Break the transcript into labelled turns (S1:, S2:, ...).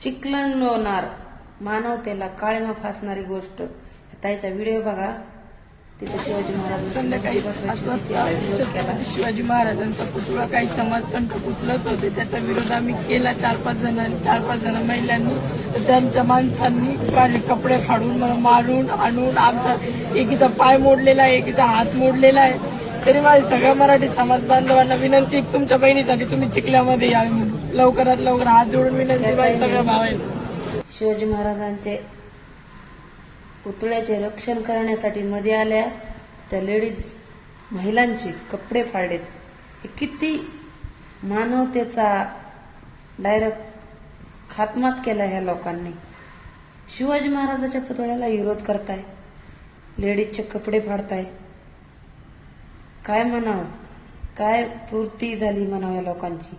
S1: चिकलवणार मानवतेला काळीमा फासणारी गोष्ट. ताईचा व्हिडिओ बघा. तिथे शिवाजी
S2: संध्याकाळी
S1: महाराज
S2: शिवाजी महाराजांचा पुतळा काही समाजकंटक उचलत होते. त्याचा विरोध आम्ही केला. 4-5 जण महिलांनी, त्यांच्या माणसांनी माझे कपडे फाडून मला मारून आणून, आमचा एकीचा पाय मोडलेला आहे, एकीचा हात मोडलेला आहे. तरी माझ्या सगळ्या मराठी समाज बांधवांना विनंती, तुमच्या बहिणीसाठी तुम्ही चिखल्यामध्ये यावे म्हणून लवकरात लवकर हात जोडून विनंती माझ्या सगळ्या भावांना.
S1: शिवाजी महाराजांचे पुतळ्याचे रक्षण करण्यासाठी मध्ये आल्या त्या लेडीज महिलांचे कपडे फाडलेत. हे किती मानवतेचा डायरेक्ट खात्माच केला ह्या लोकांनी. शिवाजी महाराजाच्या पुतळ्याला विरोध करताय, लेडीजचे कपडे फाडताय. काय म्हणावं, काय पूर्ती झाली म्हणावं या लोकांची.